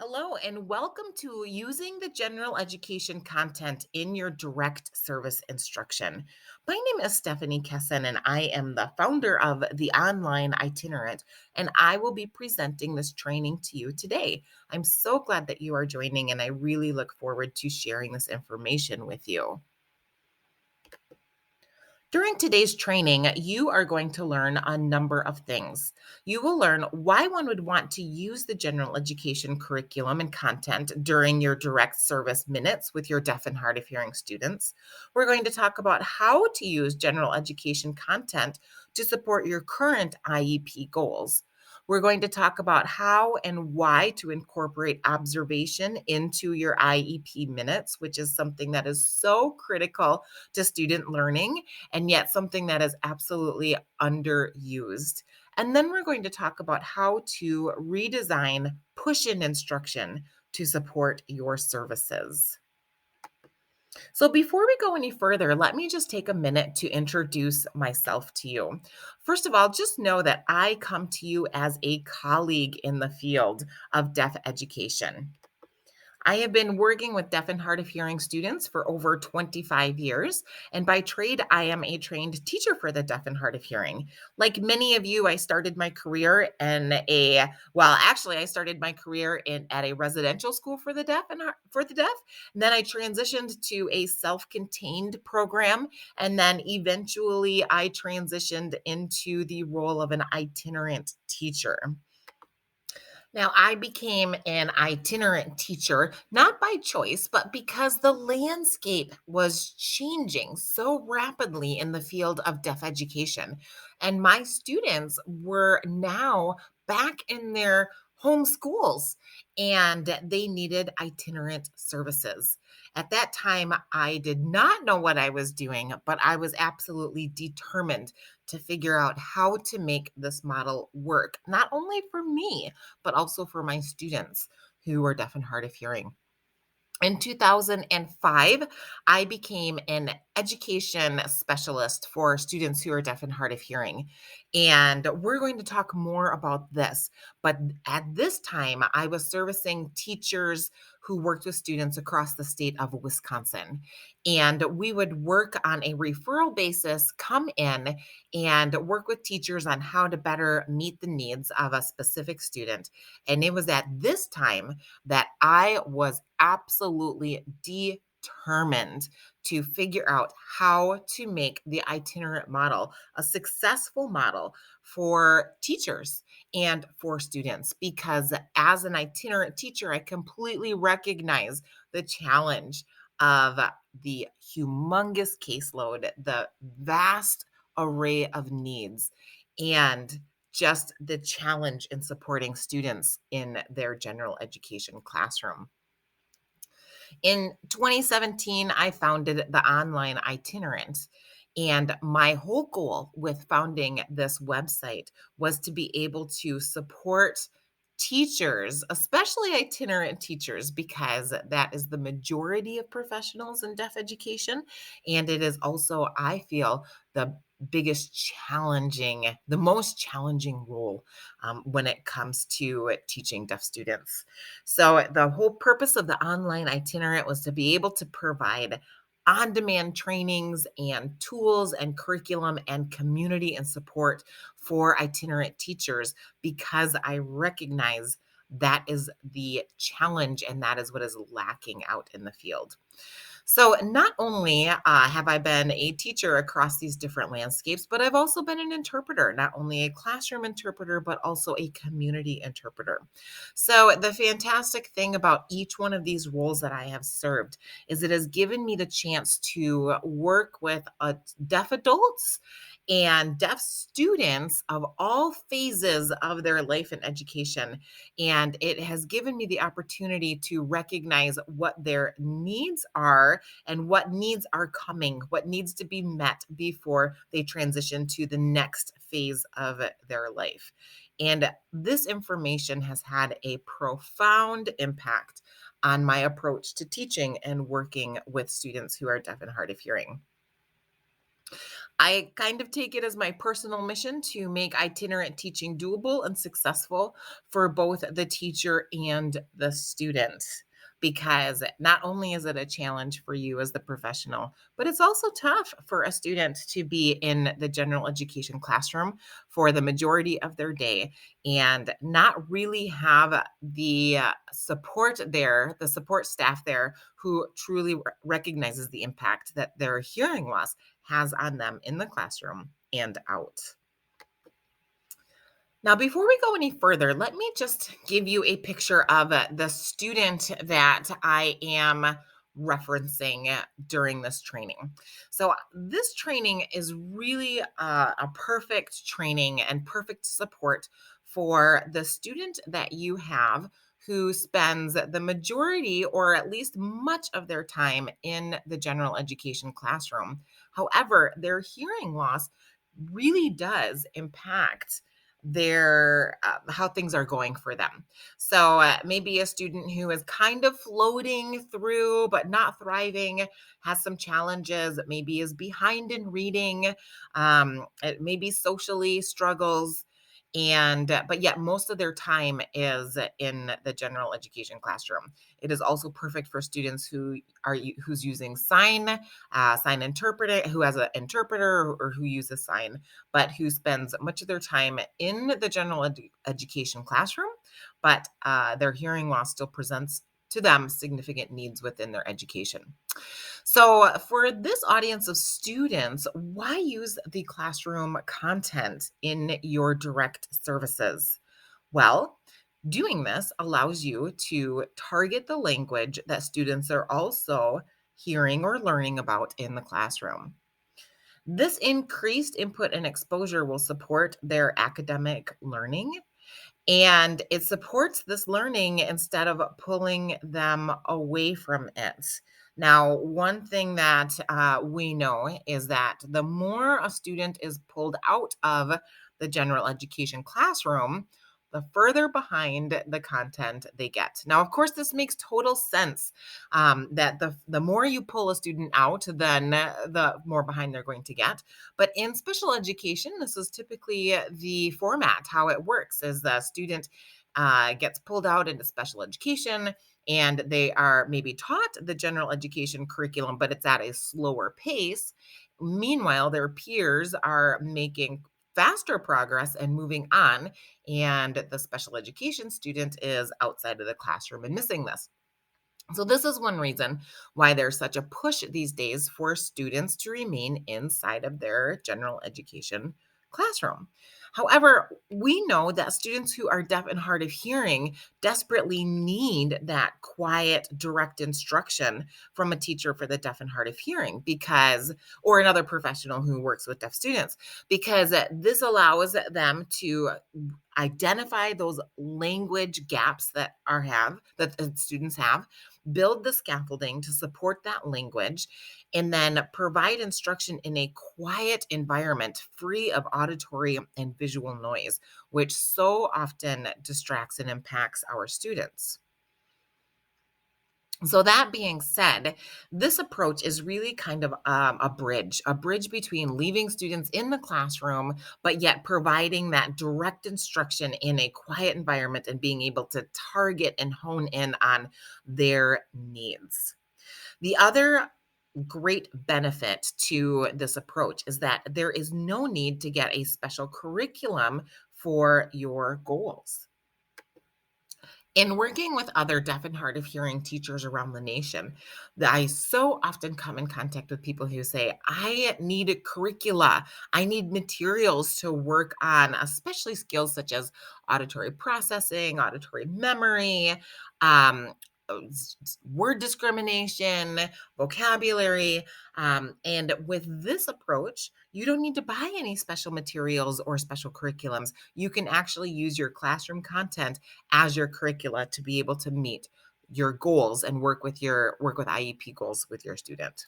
Hello, and welcome to Using the General Education Content in Your Direct Service Instruction. My name is Stephanie Kesson, and I am the founder of the online itinerant, and I will be presenting this training to you today. I'm so glad that you are joining, and I really look forward to sharing this information with you. During today's training, you are going to learn a number of things. You will learn why one would want to use the general education curriculum and content during your direct service minutes with your deaf and hard of hearing students. We're going to talk about how to use general education content to support your current IEP goals. We're going to talk about how and why to incorporate observation into your IEP minutes, which is something that is so critical to student learning and yet something that is absolutely underused. And then we're going to talk about how to redesign push-in instruction to support your services. So, before we go any further, let me just take a minute to introduce myself to you. First of all, just know that I come to you as a colleague in the field of deaf education. I have been working with deaf and hard of hearing students for over 25 years. And by trade, I am a trained teacher for the deaf and hard of hearing. Like many of you, I started my career I started my career at a residential school for the deaf for the deaf. And then I transitioned to a self-contained program. And then eventually I transitioned into the role of an itinerant teacher. Now, I became an itinerant teacher, not by choice, but because the landscape was changing so rapidly in the field of deaf education. And my students were now back in their home schools and they needed itinerant services. At that time, I did not know what I was doing, but I was absolutely determined to figure out how to make this model work, not only for me, but also for my students who are deaf and hard of hearing. In 2005, I became an education specialist for students who are deaf and hard of hearing. And we're going to talk more about this. But at this time, I was servicing teachers who worked with students across the state of Wisconsin. And we would work on a referral basis, come in and work with teachers on how to better meet the needs of a specific student. And it was at this time that I was absolutely determined to figure out how to make the itinerant model a successful model for teachers and for students. Because as an itinerant teacher, I completely recognize the challenge of the humongous caseload, the vast array of needs, and just the challenge in supporting students in their general education classroom. In 2017, I founded the online itinerant. And my whole goal with founding this website was to be able to support teachers, especially itinerant teachers, because that is the majority of professionals in deaf education. And it is also, I feel, the the most challenging role when it comes to teaching deaf students. So, the whole purpose of the online itinerant was to be able to provide on demand trainings and tools and curriculum and community and support for itinerant teachers because I recognize that is the challenge and that is what is lacking out in the field. So, not only have I been a teacher across these different landscapes, but I've also been an interpreter, not only a classroom interpreter, but also a community interpreter. So, the fantastic thing about each one of these roles that I have served is it has given me the chance to work with deaf adults and deaf students of all phases of their life and education. And it has given me the opportunity to recognize what their needs are and what needs are coming, what needs to be met before they transition to the next phase of their life. And this information has had a profound impact on my approach to teaching and working with students who are deaf and hard of hearing. I kind of take it as my personal mission to make itinerant teaching doable and successful for both the teacher and the student. Because not only is it a challenge for you as the professional, but it's also tough for a student to be in the general education classroom for the majority of their day and not really have the support there, the support staff there who truly recognizes the impact that their hearing loss has on them in the classroom and out. Now, before we go any further, let me just give you a picture of the student that I am referencing during this training. So, this training is really a perfect training and perfect support for the student that you have who spends the majority or at least much of their time in the general education classroom. However, their hearing loss really does impact their how things are going for them. So maybe a student who is kind of floating through but not thriving, has some challenges, maybe is behind in reading, it maybe socially struggles, and but yet most of their time is in the general education classroom. It is also perfect for students who's using sign interpreter, who has an interpreter or who uses sign, but who spends much of their time in the general education classroom, but their hearing loss still presents to them significant needs within their education. So, for this audience of students, why use the classroom content in your direct services? Well, doing this allows you to target the language that students are also hearing or learning about in the classroom. This increased input and exposure will support their academic learning, and it supports this learning instead of pulling them away from it. Now, one thing that we know is that the more a student is pulled out of the general education classroom, the further behind the content they get. Now, of course, this makes total sense that the more you pull a student out, then the more behind they're going to get. But in special education, this is typically the format. How it works is the student gets pulled out into special education and they are maybe taught the general education curriculum, but it's at a slower pace. Meanwhile, their peers are making faster progress and moving on, and the special education student is outside of the classroom and missing this. So, this is one reason why there's such a push these days for students to remain inside of their general education classroom. However, we know that students who are deaf and hard of hearing desperately need that quiet, direct instruction from a teacher for the deaf and hard of hearing or another professional who works with deaf students, because this allows them to identify those language gaps that students have, build the scaffolding to support that language, and then provide instruction in a quiet environment free of auditory and visual noise, which so often distracts and impacts our students. So, that being said, this approach is really kind of a bridge between leaving students in the classroom, but yet providing that direct instruction in a quiet environment and being able to target and hone in on their needs. The other great benefit to this approach is that there is no need to get a special curriculum for your goals. In working with other deaf and hard of hearing teachers around the nation, I so often come in contact with people who say, I need a curricula. I need materials to work on, especially skills such as auditory processing, auditory memory, um, word discrimination, vocabulary. And with this approach, you don't need to buy any special materials or special curriculums. You can actually use your classroom content as your curricula to be able to meet your goals and work with IEP goals with your student.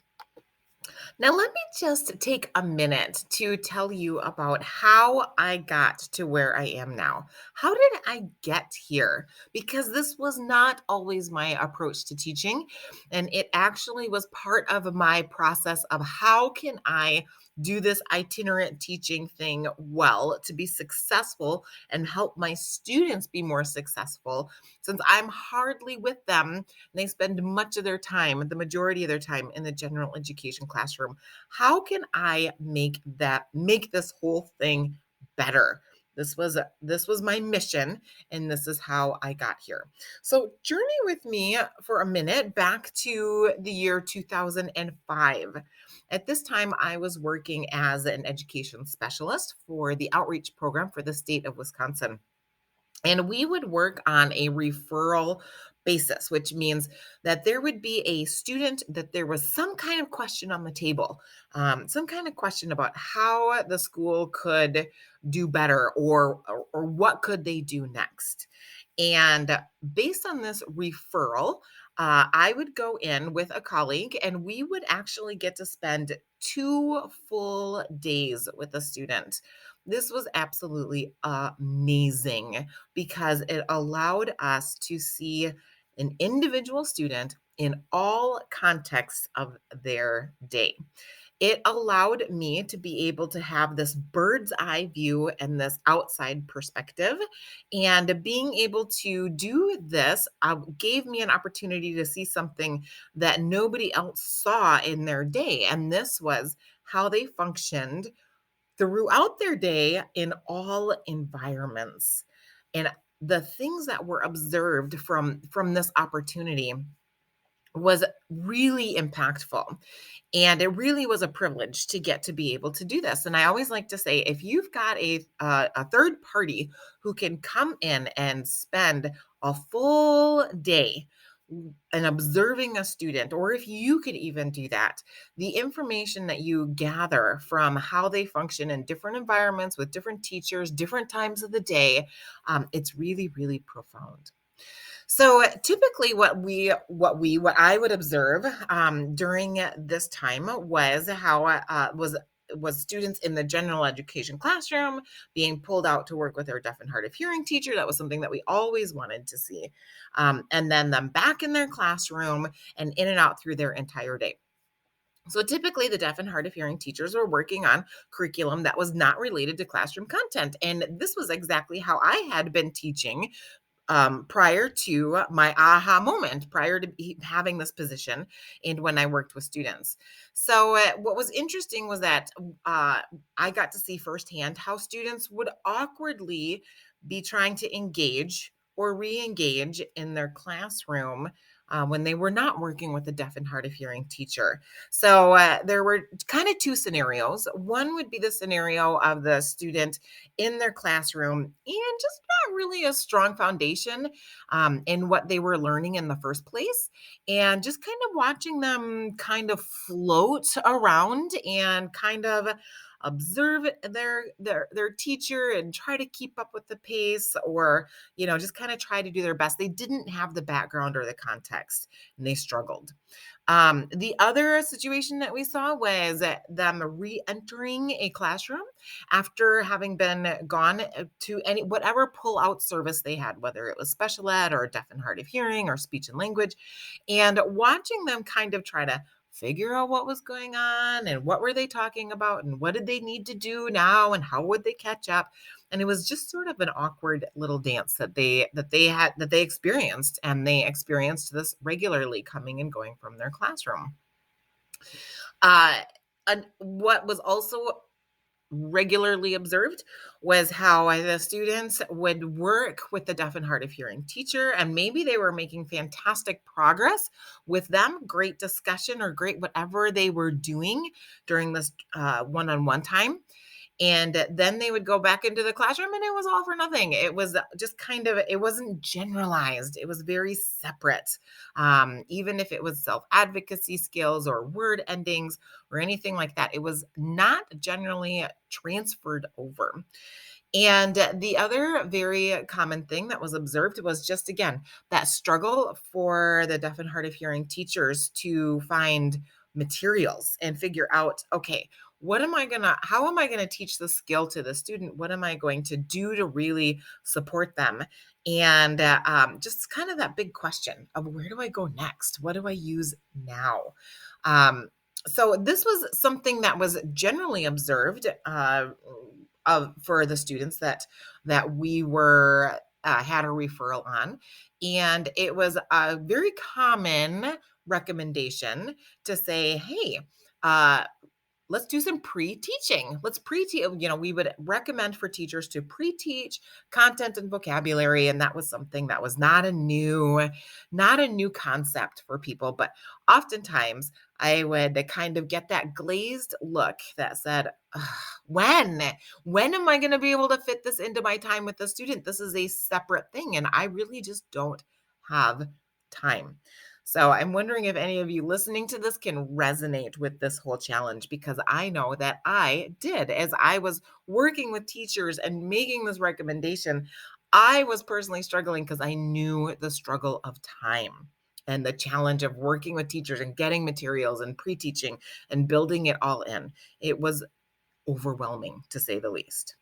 Now, let me just take a minute to tell you about how I got to where I am now. How did I get here? Because this was not always my approach to teaching, and it actually was part of my process of how can I do this itinerant teaching thing well to be successful and help my students be more successful, since I'm hardly with them and they spend much of their time, the majority of their time in the general education classroom. How can I make this whole thing better? This was my mission, and this is how I got here. So journey with me for a minute back to the year 2005. At this time, I was working as an education specialist for the outreach program for the state of Wisconsin. And we would work on a referral basis, which means that there would be a student that there was some kind of question on the table, some kind of question about how the school could do better, or what could they do next. And based on this referral, I would go in with a colleague and we would actually get to spend 2 full days with a student. This was absolutely amazing because it allowed us to see an individual student in all contexts of their day. It allowed me to be able to have this bird's eye view and this outside perspective. And being able to do this gave me an opportunity to see something that nobody else saw in their day. And this was how they functioned throughout their day in all environments. And the things that were observed from this opportunity was really impactful. And it really was a privilege to get to be able to do this. And I always like to say, if you've got a third party who can come in and spend a full day and observing a student, or if you could even do that, the information that you gather from how they function in different environments with different teachers, different times of the day, it's really, really profound. So typically what I would observe during this time was how was students in the general education classroom being pulled out to work with their deaf and hard of hearing teacher. That was something that we always wanted to see. And then them back in their classroom and in and out through their entire day. So typically the deaf and hard of hearing teachers were working on curriculum that was not related to classroom content. And this was exactly how I had been teaching prior to my aha moment, prior to having this position, and when I worked with students. So, what was interesting was that I got to see firsthand how students would awkwardly be trying to engage or re engage in their classroom. When they were not working with a deaf and hard of hearing teacher. So there were kind of two scenarios. One would be the scenario of the student in their classroom and just not really a strong foundation in what they were learning in the first place, and just kind of watching them kind of float around and kind of observe their teacher and try to keep up with the pace, or just kind of try to do their best. They didn't have the background or the context, and they struggled. The other situation that we saw was them re-entering a classroom after having been gone to any whatever pull-out service they had, whether it was special ed or deaf and hard of hearing or speech and language, and watching them kind of try to figure out what was going on and what were they talking about and what did they need to do now and how would they catch up. And it was just sort of an awkward little dance that they experienced, and they experienced this regularly coming and going from their classroom. uh and what was also regularly observed was how the students would work with the deaf and hard of hearing teacher, and maybe they were making fantastic progress with them, great discussion or great whatever they were doing during this one-on-one time. And then they would go back into the classroom and it was all for nothing. It was just kind of, it wasn't generalized. It was very separate. Even if it was self-advocacy skills or word endings or anything like that, it was not generally transferred over. And the other very common thing that was observed was just, again, that struggle for the deaf and hard of hearing teachers to find materials and figure out, okay, how am I gonna teach the skill to the student? What am I going to do to really support them? And just kind of that big question of, where do I go next? What do I use now? Um, So this was something that was generally observed for the students that we were had a referral on, and it was a very common recommendation to say, "Hey, uh, let's do some pre-teaching. Let's pre-teach." We would recommend for teachers to pre-teach content and vocabulary, and that was something that was not a new concept for people, but oftentimes I would kind of get that glazed look that said, "Ugh, when when am I going to be able to fit this into my time with the student? This is a separate thing and I really just don't have time." So I'm wondering if any of you listening to this can resonate with this whole challenge, because I know that I did. As I was working with teachers and making this recommendation, I was personally struggling because I knew the struggle of time and the challenge of working with teachers and getting materials and pre-teaching and building it all in. It was overwhelming, to say the least.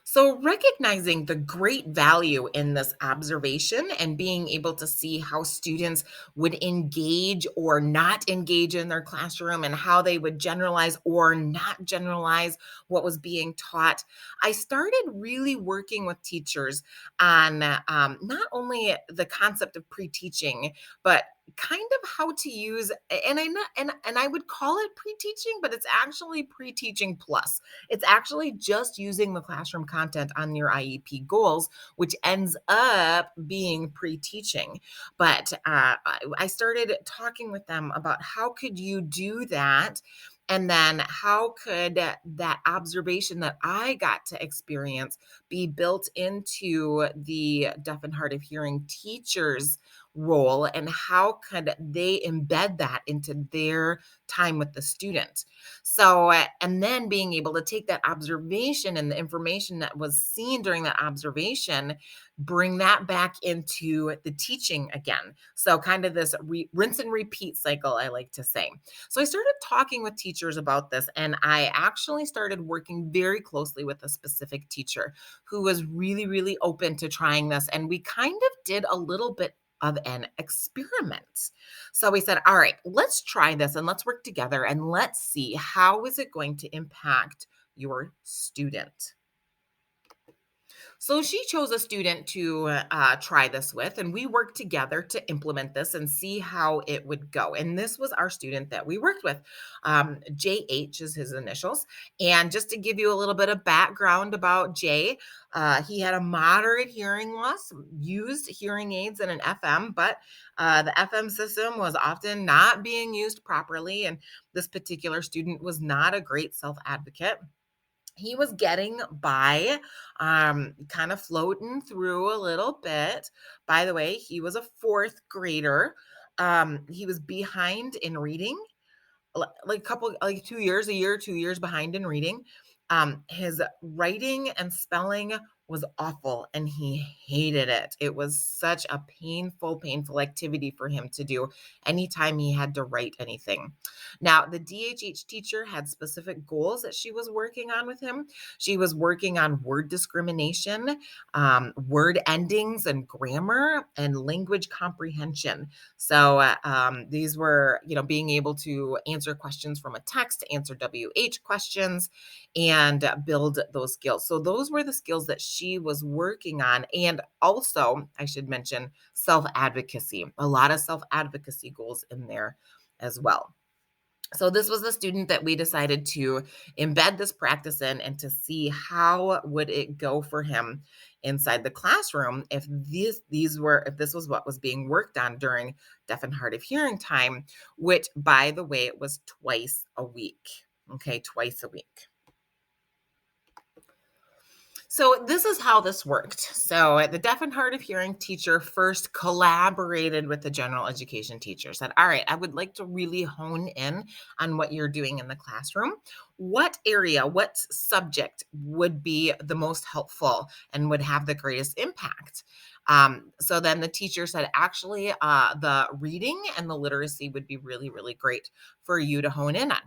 So, recognizing the great value in this observation and being able to see how students would engage or not engage in their classroom and how they would generalize or not generalize what was being taught, I started really working with teachers on not only the concept of pre teaching, but kind of how to use, and I not and I would call it pre-teaching, but it's actually pre-teaching plus. It's actually just using the classroom content on your IEP goals, which ends up being pre-teaching. But I started talking with them about how could you do that, and then how could that observation that I got to experience be built into the deaf and hard of hearing teachers role, and how could they embed that into their time with the student. So, and then being able to take that observation and the information that was seen during that observation, bring that back into the teaching again. So, kind of this rinse and repeat cycle, I like to say. So, I started talking with teachers about this, and I actually started working very closely with a specific teacher who was really, really open to trying this. And we kind of did a little bit of an experiment. So we said, all right, let's try this and let's work together and let's see how is it going to impact your student. So she chose a student to try this with, and we worked together to implement this and see how it would go. And this was our student that we worked with. JH is his initials. And just to give you a little bit of background about Jay, he had a moderate hearing loss, used hearing aids and an FM, but the FM system was often not being used properly. And this particular student was not a great self advocate. He was getting by, kind of floating through a little bit. By the way, he was a fourth grader. He was behind in reading, like a couple, like 2 years, a year, 2 years behind in reading. His writing and spelling was awful and he hated it. It was such a painful activity for him to do anytime he had to write anything. Now, the DHH teacher had specific goals that she was working on with him. She was working on word discrimination, word endings and grammar, and language comprehension. So these were, being able to answer questions from a text, answer WH questions, and build those skills. So those were the skills that she was working on. And also, I should mention self advocacy, a lot of self advocacy goals in there as well. So this was the student that we decided to embed this practice in and to see how would it go for him inside the classroom if this was what was being worked on during deaf and hard of hearing time, which, by the way, it was twice a week. Okay, twice a week. So this is how this worked. So the deaf and hard of hearing teacher first collaborated with the general education teacher, said, all right, I would like to really hone in on what you're doing in the classroom. What area, what subject would be the most helpful and would have the greatest impact? So then the teacher said, actually, the reading and the literacy would be really, really great for you to hone in on.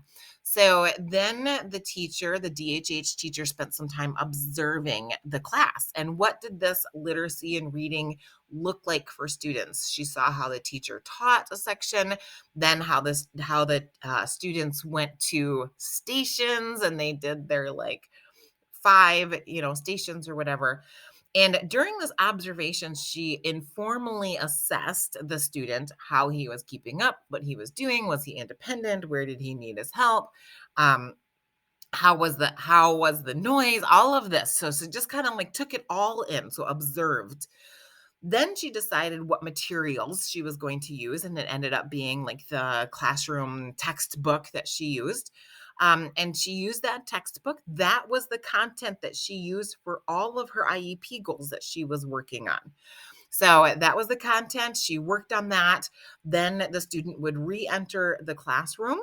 So then the DHH teacher, spent some time observing the class. And what did this literacy and reading look like for students? She saw how the teacher taught a section, then how the students went to stations and they did their like five, stations or whatever. And during this observation, she informally assessed the student, how he was keeping up, what he was doing, was he independent, where did he need his help, um, how was the noise, all of this. So just kind of like took it all in, so observed. Then she decided what materials she was going to use, and it ended up being like the classroom textbook that she used. And she used that textbook. That was the content that she used for all of her IEP goals that she was working on. So that was the content. She worked on that. Then the student would re enter the classroom.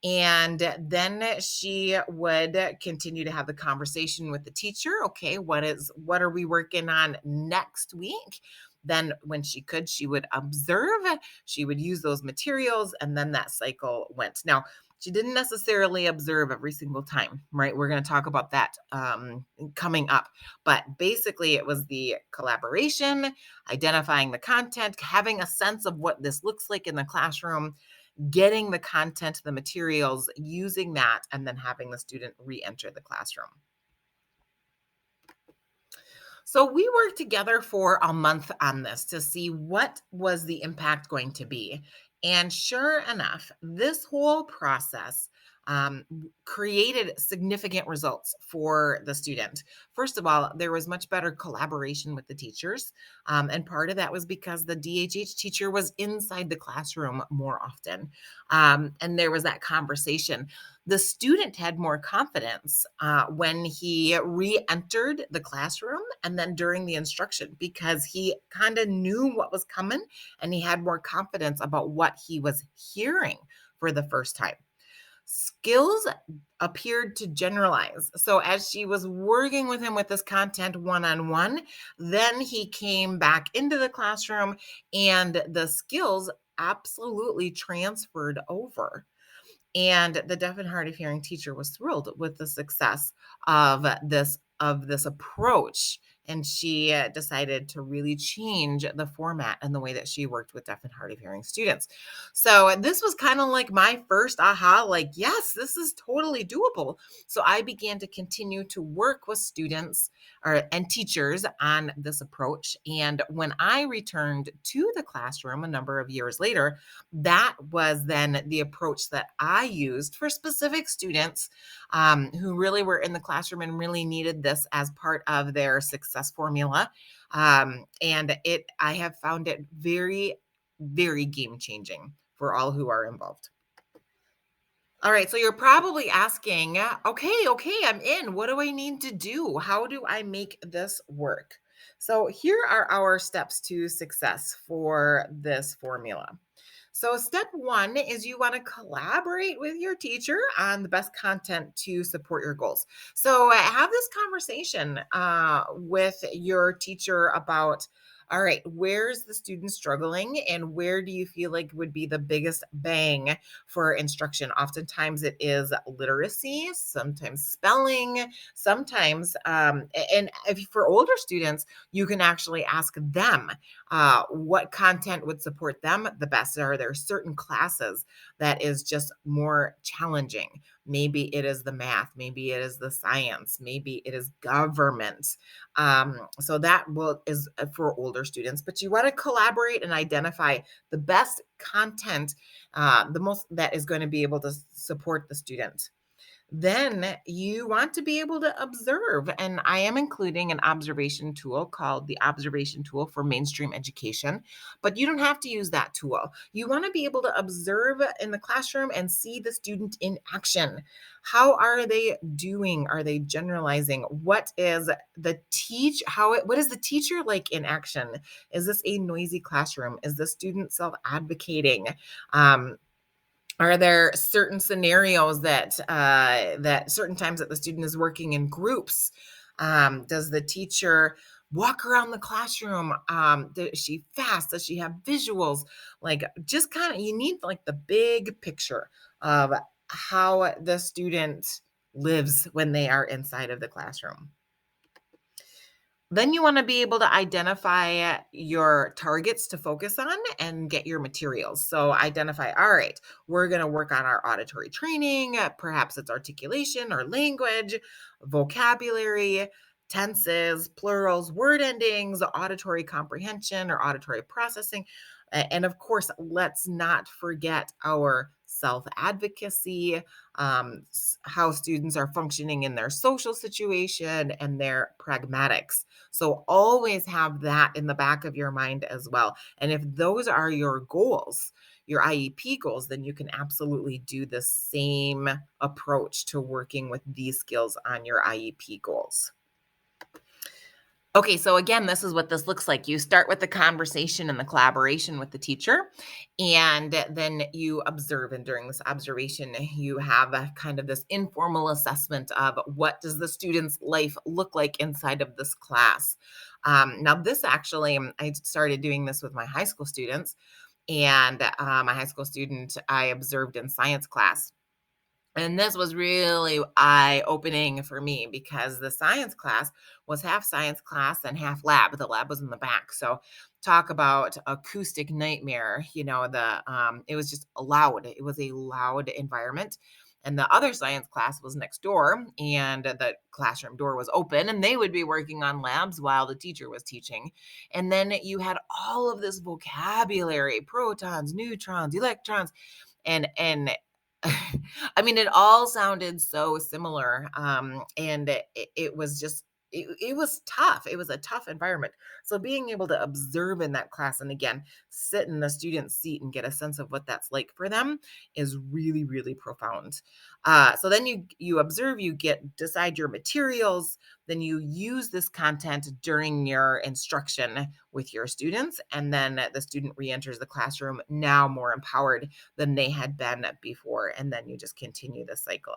And then she would continue to have the conversation with the teacher. Okay, what are we working on next week? Then when she could, she would observe, she would use those materials, and then that cycle went. Now, she didn't necessarily observe every single time, right? We're going to talk about that coming up. But basically, it was the collaboration, identifying the content, having a sense of what this looks like in the classroom, getting the content, the materials, using that, and then having the student re-enter the classroom. So we worked together for a month on this to see what was the impact going to be. And sure enough, this whole process created significant results for the student. First of all, there was much better collaboration with the teachers. And part of that was because the DHH teacher was inside the classroom more often. And there was that conversation. The student had more confidence when he re-entered the classroom and then during the instruction, because he kind of knew what was coming and he had more confidence about what he was hearing for the first time. Skills appeared to generalize. So as she was working with him with this content one-on-one, then he came back into the classroom and the skills absolutely transferred over. And the deaf and hard of hearing teacher was thrilled with the success of this approach. And she decided to really change the format and the way that she worked with deaf and hard of hearing students. So this was kind of like my first aha, like, yes, this is totally doable. So I began to continue to work with students and teachers on this approach. And when I returned to the classroom a number of years later, that was then the approach that I used for specific students who really were in the classroom and really needed this as part of their success formula. I have found it very, very game changing for all who are involved. All right, so you're probably asking, okay, I'm in. What do I need to do? How do I make this work? So here are our steps to success for this formula. So step one is you want to collaborate with your teacher on the best content to support your goals. So have this conversation with your teacher about, all right, where's the student struggling and where do you feel like would be the biggest bang for instruction? Oftentimes it is literacy, sometimes spelling, sometimes, and if for older students, you can actually ask them what content would support them the best. Are there certain classes that is just more challenging? Maybe it is the math, maybe it is the science, maybe it is government. So that is for older students, but you want to collaborate and identify the best content, the most that is going to be able to support the student. Then you want to be able to observe. And I am including an observation tool called the Observation Tool for Mainstream Education, but you don't have to use that tool. You want to be able to observe in the classroom and see the student in action. How are they doing? Are they generalizing? What is what is the teacher like in action? Is this a noisy classroom? Is the student self-advocating? Are there certain scenarios that certain times that the student is working in groups? Does the teacher walk around the classroom. Is she fast? Does she have visuals? Like, just kind of, you need like the big picture of how the student lives when they are inside of the classroom. Then you want to be able to identify your targets to focus on and get your materials. So identify, all right, we're going to work on our auditory training. Perhaps it's articulation or language, vocabulary, tenses, plurals, word endings, auditory comprehension or auditory processing. And of course, let's not forget our self advocacy, how students are functioning in their social situation and their pragmatics. So always have that in the back of your mind as well. And if those are your goals, your IEP goals, then you can absolutely do the same approach to working with these skills on your IEP goals. Okay, so again, this is what this looks like. You start with the conversation and the collaboration with the teacher, and then you observe. And during this observation, you have a kind of this informal assessment of what does the student's life look like inside of this class. Now, this actually, I started doing this with my high school students, and my high school student I observed in science class. And this was really eye-opening for me because the science class was half science class and half lab. The lab was in the back. So talk about acoustic nightmare, it was just loud. It was a loud environment. And the other science class was next door, and the classroom door was open, and they would be working on labs while the teacher was teaching. And then you had all of this vocabulary, protons, neutrons, electrons, and I mean, it all sounded so similar, and it was just it was tough. It was a tough environment. So being able to observe in that class and again, sit in the student's seat and get a sense of what that's like for them is really, really profound. So then you observe, you decide your materials, then you use this content during your instruction with your students, and then the student re-enters the classroom now more empowered than they had been before. And then you just continue the cycle.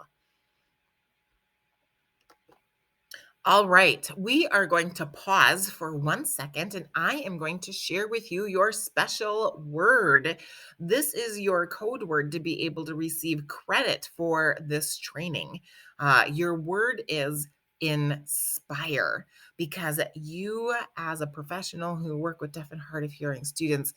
All right, we are going to pause for 1 second and I am going to share with you your special word. This is your code word to be able to receive credit for this training. Your word is inspire because you, as a professional who work with deaf and hard of hearing students,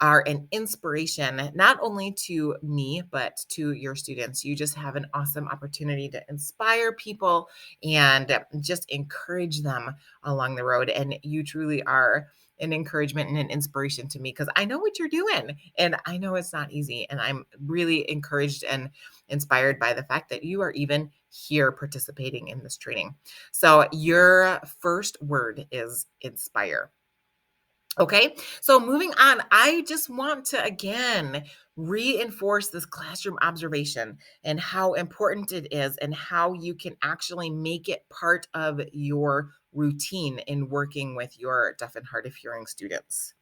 are an inspiration, not only to me, but to your students. You just have an awesome opportunity to inspire people and just encourage them along the road. And you truly are an encouragement and an inspiration to me because I know what you're doing and I know it's not easy. And I'm really encouraged and inspired by the fact that you are even here participating in this training. So, your first word is inspire. Okay, so moving on, I just want to again reinforce this classroom observation and how important it is, and how you can actually make it part of your routine in working with your deaf and hard of hearing students.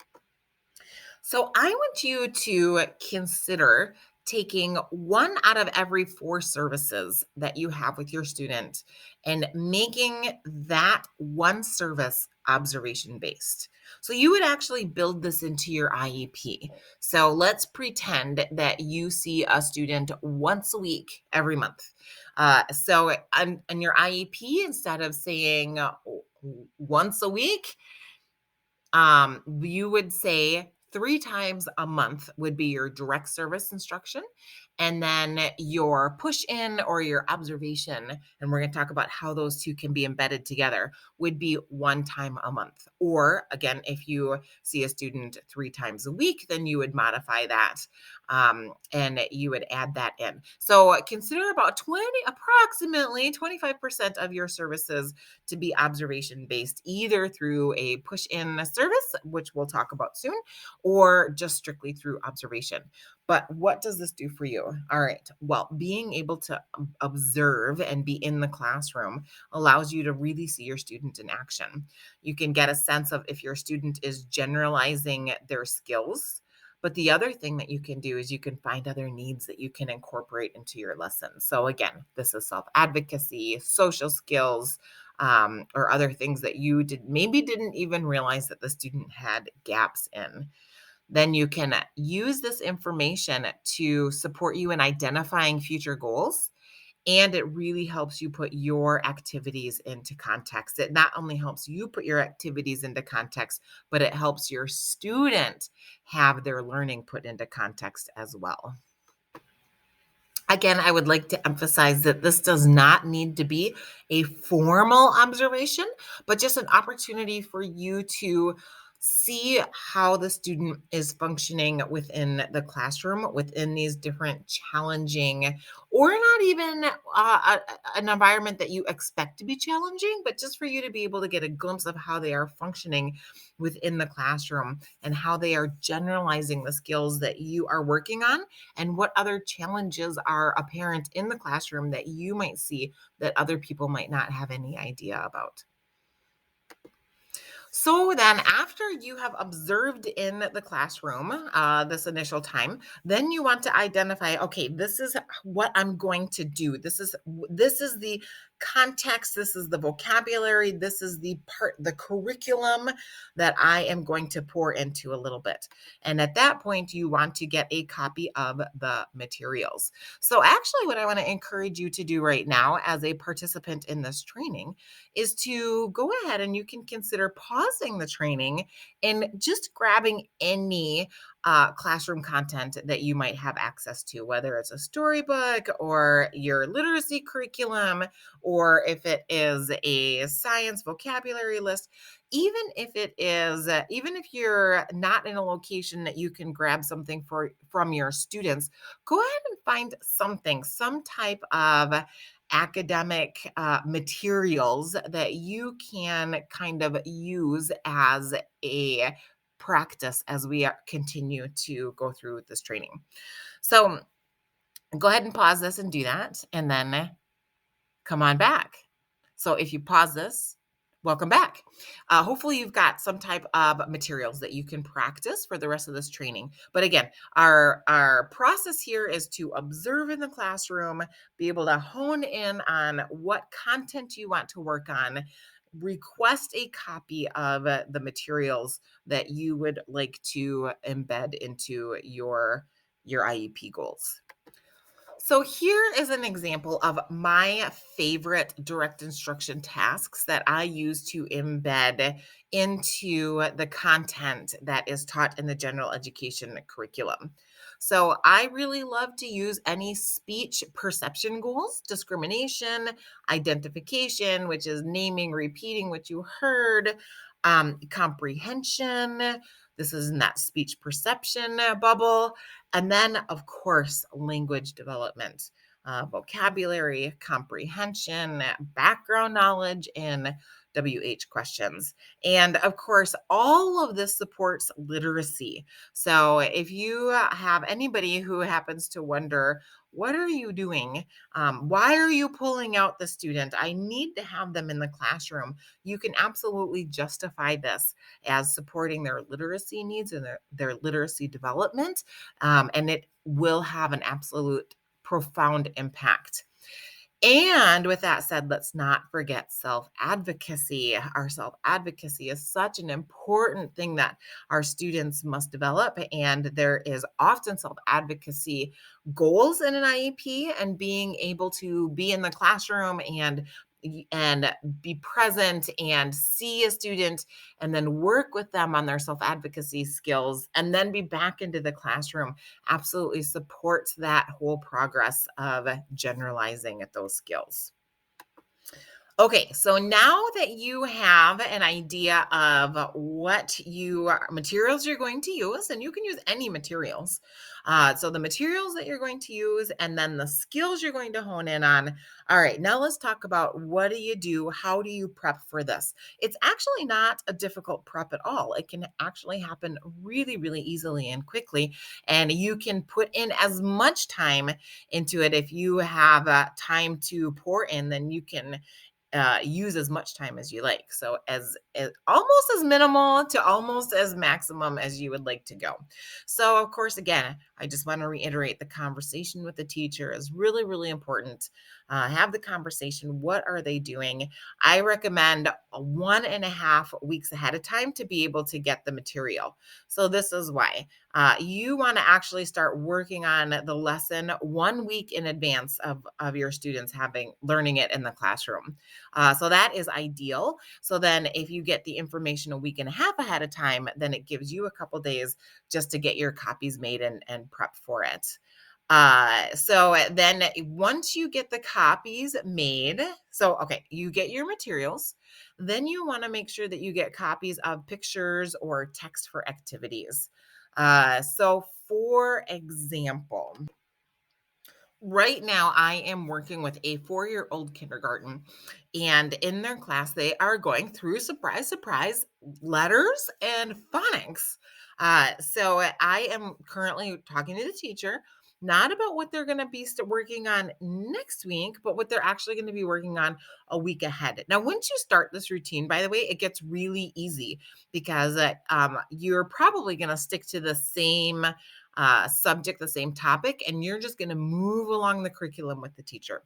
So I want you to consider taking one out of every four services that you have with your student and making that one service observation based. So you would actually build this into your IEP. So let's pretend that you see a student once a week every month. So on your IEP, instead of saying once a week, you would say 3 times a month would be your direct service instruction, and then your push in or your observation, and we're going to talk about how those two can be embedded together, would be 1 time a month. Or again, if you see a student 3 times a week, then you would modify that, and you would add that in. So consider about approximately 25% of your services to be observation based, either through a push in service, which we'll talk about soon, or just strictly through observation. But what does this do for you? All right. Well, being able to observe and be in the classroom allows you to really see your student in action. You can get a sense of if your student is generalizing their skills. But the other thing that you can do is you can find other needs that you can incorporate into your lesson. So again, this is self advocacy, social skills, or other things that you didn't even realize that the student had gaps in. Then you can use this information to support you in identifying future goals. And it really helps you put your activities into context. It not only helps you put your activities into context, but it helps your student have their learning put into context as well. Again, I would like to emphasize that this does not need to be a formal observation, but just an opportunity for you to see how the student is functioning within the classroom, within these different challenging, or not even an environment that you expect to be challenging, but just for you to be able to get a glimpse of how they are functioning within the classroom and how they are generalizing the skills that you are working on, and what other challenges are apparent in the classroom that you might see that other people might not have any idea about. So then, after you have observed in the classroom this initial time, then you want to identify, okay, this is what I'm going to do. This is the context. This is the vocabulary. This is the curriculum that I am going to pour into a little bit. And at that point, you want to get a copy of the materials. So actually, what I want to encourage you to do right now as a participant in this training is to go ahead and you can consider pausing the training and just grabbing any classroom content that you might have access to, whether it's a storybook or your literacy curriculum, or if it is a science vocabulary list. Even if you're not in a location that you can grab something from your students, go ahead and find some type of academic materials that you can kind of use as a practice as we continue to go through this training. So go ahead and pause this and do that, and then come on back. So if you pause this, welcome back. Hopefully you've got some type of materials that you can practice for the rest of this training. But again, our process here is to observe in the classroom, be able to hone in on what content you want to work on, request a copy of the materials that you would like to embed into your IEP goals. So here is an example of my favorite direct instruction tasks that I use to embed into the content that is taught in the general education curriculum. So I really love to use any speech perception goals: discrimination, identification, which is naming, repeating what you heard, comprehension. This is in that speech perception bubble. And then, of course, language development, vocabulary, comprehension, background knowledge in WH questions. And of course, all of this supports literacy. So if you have anybody who happens to wonder, what are you doing? Why are you pulling out the student? I need to have them in the classroom. You can absolutely justify this as supporting their literacy needs and their literacy development. And it will have an absolute profound impact. And with that said, let's not forget self-advocacy. Our self-advocacy is such an important thing that our students must develop. And there is often self-advocacy goals in an IEP, and being able to be in the classroom and be present and see a student and then work with them on their self-advocacy skills and then be back into the classroom absolutely supports that whole progress of generalizing at those skills. Okay, so now that you have an idea of what materials you're going to use, and you can use any materials. So the materials that you're going to use, and then the skills you're going to hone in on. All right, now let's talk about what do you do? How do you prep for this? It's actually not a difficult prep at all. It can actually happen really, really easily and quickly. And you can put in as much time into it. If you have time to pour in, then you can use as much time as you like. So as almost as minimal to almost as maximum as you would like to go. So of course, again, I just want to reiterate the conversation with the teacher is really, really important. have the conversation. What are they doing? I recommend 1.5 weeks ahead of time to be able to get the material. So this is why you want to actually start working on the lesson 1 week in advance of your students having learning it in the classroom. So that is ideal. So then if you get the information a week and a half ahead of time, then it gives you a couple days just to get your copies made and prep for it. So then once you get the copies made, so okay, you get your materials, then you want to make sure that you get copies of pictures or text for activities. So for example, right now, I am working with a 4-year-old kindergarten, and in their class, they are going through, surprise, surprise, letters and phonics. So I am currently talking to the teacher, not about what they're going to be working on next week, but what they're actually going to be working on a week ahead. Now, once you start this routine, by the way, it gets really easy because you're probably going to stick to the same subject, the same topic, and you're just going to move along the curriculum with the teacher.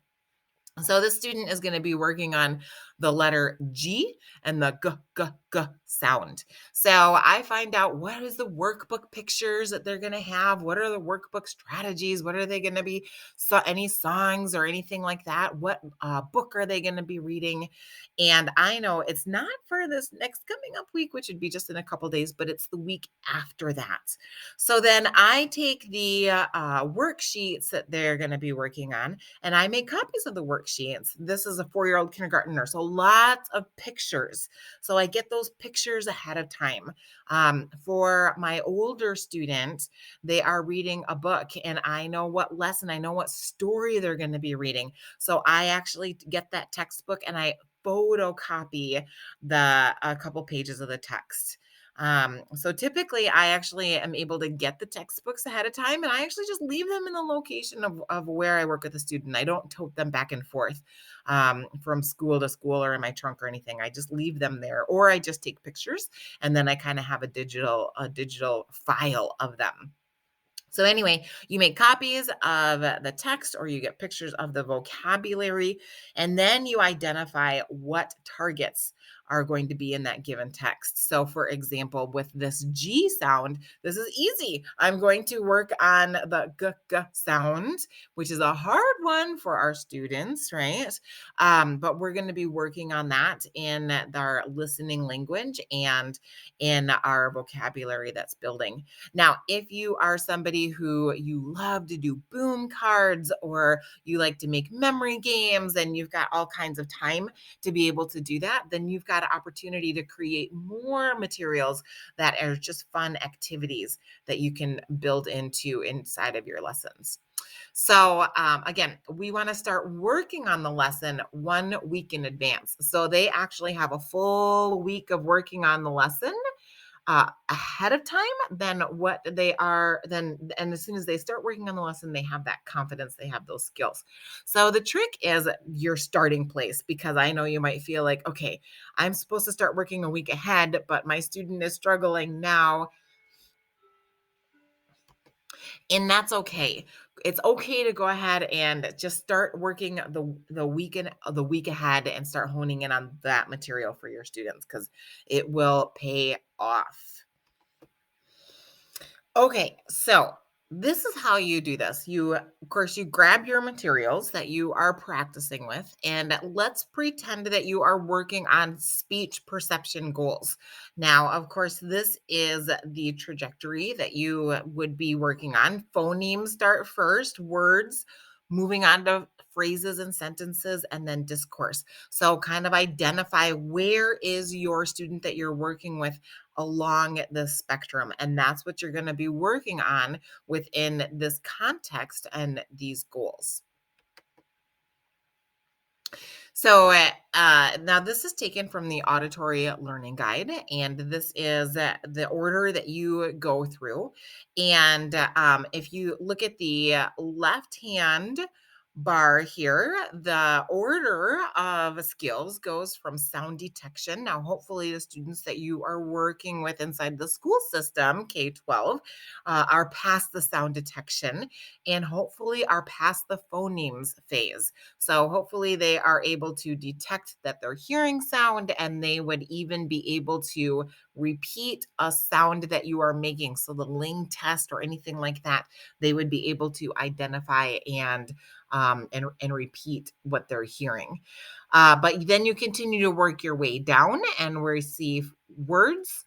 So the student is going to be working on the letter G and the g, g, g sound. So I find out what is the workbook pictures that they're going to have. What are the workbook strategies? What are they going to be? So any songs or anything like that? What book are they going to be reading? And I know it's not for this next coming up week, which would be just in a couple days, but it's the week after that. So then I take the worksheets that they're going to be working on and I make copies of the worksheets. This is a 4-year-old kindergartner, so lots of pictures. So I get those pictures ahead of time. For my older student, they are reading a book, and I know what lesson, I know what story they're going to be reading. So I actually get that textbook and I photocopy the a couple pages of the text. So typically I actually am able to get the textbooks ahead of time and I actually just leave them in the location of where I work with the student. I don't tote them back and forth from school to school or in my trunk or anything. I just leave them there or I just take pictures and then I kind of have a digital file of them. So anyway, you make copies of the text or you get pictures of the vocabulary, and then you identify what targets are going to be in that given text. So for example, with this G sound, this is easy. I'm going to work on the g, g sound, which is a hard one for our students, right? But we're going to be working on that in our listening language and in our vocabulary that's building. Now, if you are somebody who you love to do boom cards or you like to make memory games and you've got all kinds of time to be able to do that, then you've got an opportunity to create more materials that are just fun activities that you can build into inside of your lessons. So, again, we want to start working on the lesson 1 week in advance. So they actually have a full week of working on the lesson ahead of time than what they are then, and as soon as they start working on the lesson they have that confidence, they have those skills. So the trick is your starting place, because I know you might feel like, okay, I'm supposed to start working a week ahead but my student is struggling now, and that's okay. It's okay to go ahead and just start working the week ahead and start honing in on that material for your students because it will pay off. Okay, so this is how you do this. Of course, you grab your materials that you are practicing with, and let's pretend that you are working on speech perception goals. Now, of course, this is the trajectory that you would be working on. Phonemes start first, words, moving on to phrases and sentences, and then discourse. So, kind of identify where is your student that you're working with along the spectrum. And that's what you're going to be working on within this context and these goals. So now this is taken from the Auditory Learning Guide, and this is the order that you go through. And if you look at the left hand bar here, the order of skills goes from sound detection. Now, hopefully, the students that you are working with inside the school system, K 12, are past the sound detection and hopefully are past the phonemes phase. So, hopefully, they are able to detect that they're hearing sound and they would even be able to repeat a sound that you are making. So, the Ling test or anything like that, they would be able to identify and repeat what they're hearing. But then you continue to work your way down and receive words,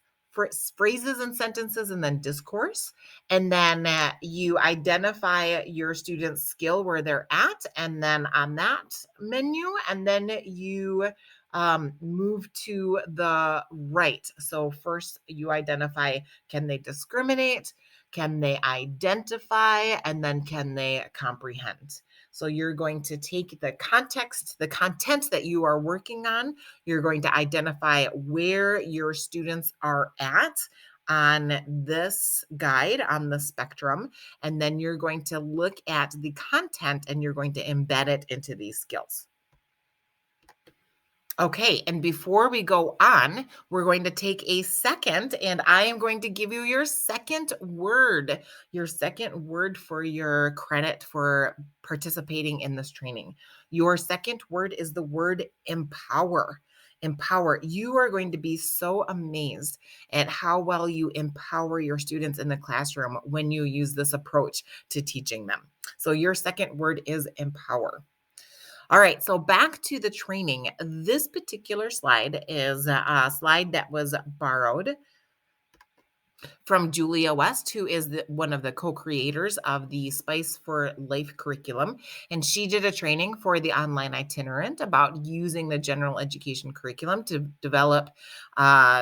phrases, and sentences, and then discourse. And then you identify your student's skill where they're at, and then on that menu, and then you move to the right. So first you identify, can they discriminate? Can they identify? And then can they comprehend? So you're going to take the context, the content that you are working on. You're going to identify where your students are at on this guide, on the spectrum. And then you're going to look at the content and you're going to embed it into these skills. Okay, and before we go on, we're going to take a second and I am going to give you your second word for your credit for participating in this training. Your second word is the word empower. Empower. You are going to be so amazed at how well you empower your students in the classroom when you use this approach to teaching them. So, your second word is empower. All right, so back to the training. This particular slide is a slide that was borrowed from Julia West, who is one of the co-creators of the Spice for Life curriculum. And she did a training for the online itinerant about using the general education curriculum to develop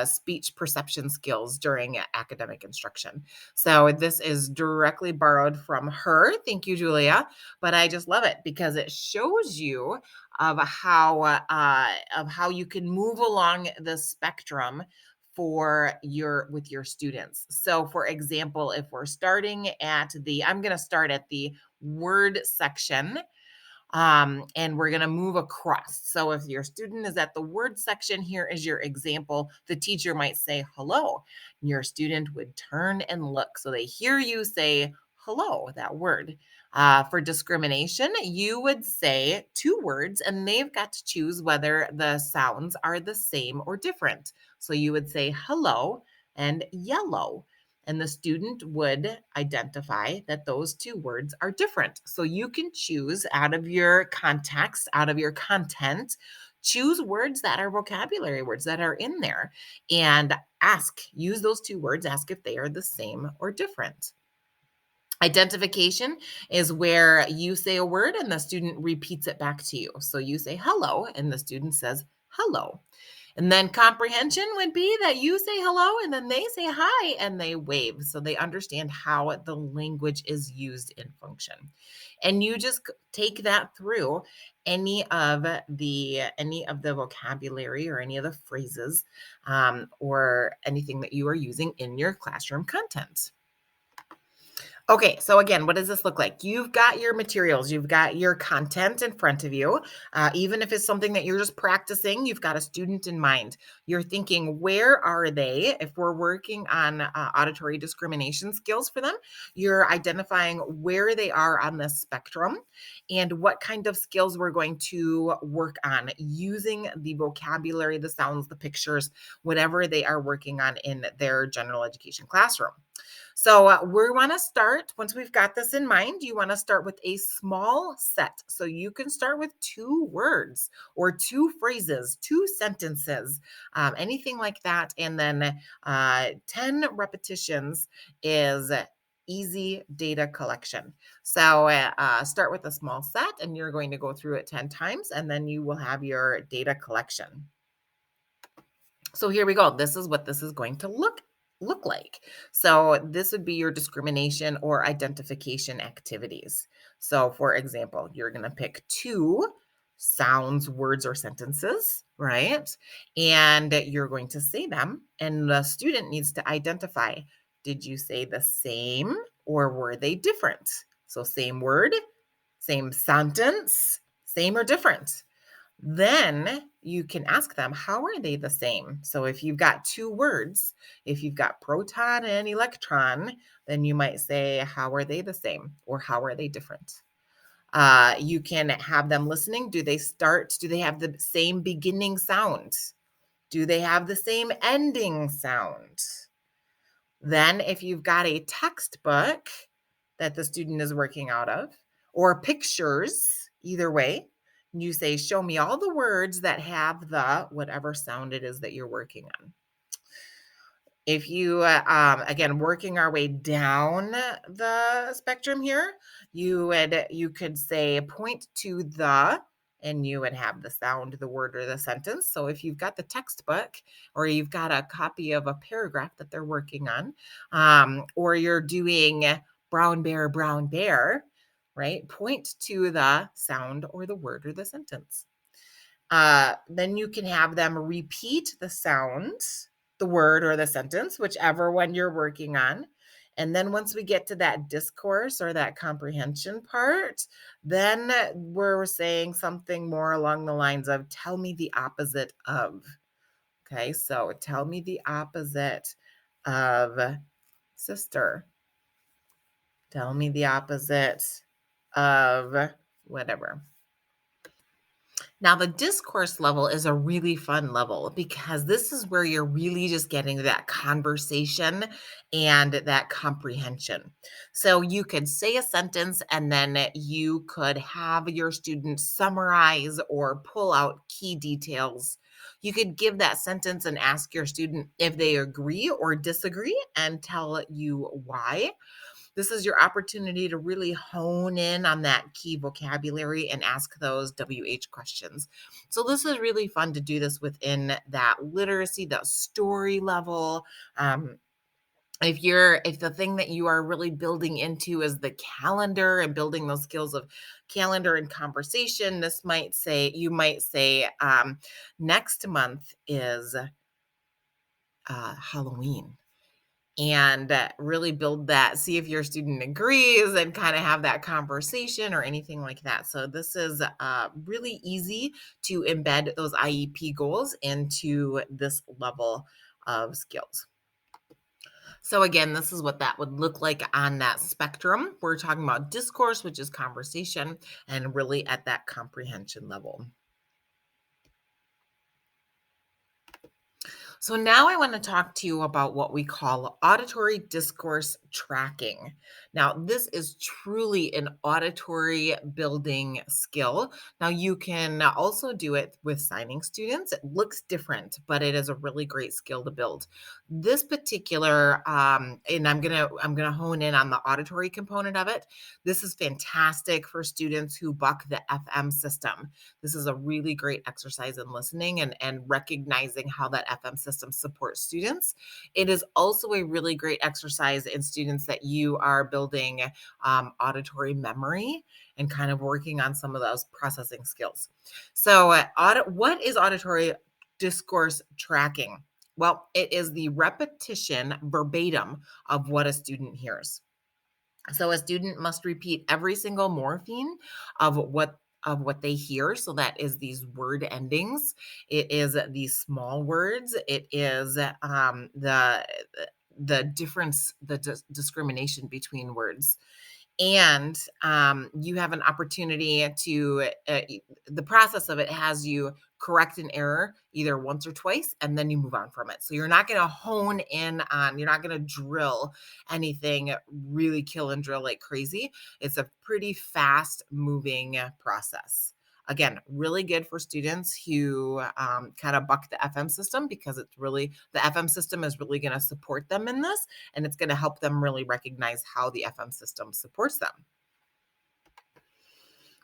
speech perception skills during academic instruction. So this is directly borrowed from her. Thank you, Julia. But I just love it because it shows you of how you can move along the spectrum with your students. So for example, if we're starting at I'm going to start at the word section, and we're going to move across. So if your student is at the word section, here is your example. The teacher might say hello. Your student would turn and look. So they hear you say hello, that word. For discrimination, you would say two words and they've got to choose whether the sounds are the same or different. So you would say hello and yellow. And the student would identify that those two words are different. So you can choose out of your context, out of your content, choose words that are vocabulary words that are in there and use those two words, ask if they are the same or different. Identification is where you say a word and the student repeats it back to you. So you say hello and the student says hello. And then comprehension would be that you say hello and then they say hi and they wave. So they understand how the language is used in function. And you just take that through any of the vocabulary or any of the phrases or anything that you are using in your classroom content. Okay, so again, what does this look like? You've got your materials, you've got your content in front of you. Even if it's something that you're just practicing, you've got a student in mind. You're thinking, where are they? If we're working on auditory discrimination skills for them, you're identifying where they are on the spectrum and what kind of skills we're going to work on using the vocabulary, the sounds, the pictures, whatever they are working on in their general education classroom. So we want to start, once we've got this in mind, you want to start with a small set. So you can start with two words or two phrases, two sentences, anything like that. And then 10 repetitions is easy data collection. So start with a small set and you're going to go through it 10 times and then you will have your data collection. So here we go. This is what this is going to look like. So this would be your discrimination or identification activities. So for example, you're going to pick two sounds, words, or sentences, right? And you're going to say them and the student needs to identify, did you say the same or were they different? So same word, Same sentence, same or different. Then you can ask them, how are they the same? So if you've got two words, if you've got proton and electron, then you might say, how are they the same? Or how are they different? You can have them listening. Do they have the same beginning sound? Do they have the same ending sound? Then, if you've got a textbook that the student is working out of, or pictures, either way, you say, show me all the words that have the whatever sound it is that you're working on. If you, again, working our way down the spectrum here, you could say point to the, and you would have the sound, the word, or the sentence. So if you've got the textbook, or you've got a copy of a paragraph that they're working on, or you're doing brown bear, right? Point to the sound or the word or the sentence. Then you can have them repeat the sound, the word or the sentence, whichever one you're working on. And then once we get to that discourse or that comprehension part, then we're saying something more along the lines of, tell me the opposite of. Okay, so tell me the opposite of sister. Tell me the opposite of whatever. Now, the discourse level is a really fun level because this is where you're really just getting that conversation and that comprehension. So you could say a sentence and then you could have your students summarize or pull out key details. You could give that sentence and ask your student if they agree or disagree and tell you why. This is your opportunity to really hone in on that key vocabulary and ask those WH questions. So this is really fun to do this within that literacy, that story level. If the thing that you are really building into is the calendar and building those skills of calendar and conversation, you might say, next month is Halloween. And really build that, see if your student agrees and kind of have that conversation or anything like that. So this is really easy to embed those IEP goals into this level of skills. So again, this is what that would look like on that spectrum. We're talking about discourse, which is conversation, and really at that comprehension level. So now I want to talk to you about what we call auditory discourse tracking. Now, this is truly an auditory building skill. Now, you can also do it with signing students. It looks different, but it is a really great skill to build. This particular, and I'm gonna hone in on the auditory component of it. This is fantastic for students who buck the FM system. This is a really great exercise in listening and recognizing how that FM system supports students. It is also a really great exercise in students that you are building auditory memory and kind of working on some of those processing skills. So, what is auditory discourse tracking? Well, it is the repetition verbatim of what a student hears. So a student must repeat every single morpheme of what they hear. So that is these word endings. It is these small words. It is the difference, the discrimination between words. And you have an opportunity to the process of it has you correct an error either once or twice, and then you move on from it. So you're not going to hone in on, you're not going to drill anything, really kill and drill like crazy. It's a pretty fast moving process. Again, really good for students who kind of buck the FM system, because the FM system is really going to support them in this, and it's going to help them really recognize how the FM system supports them.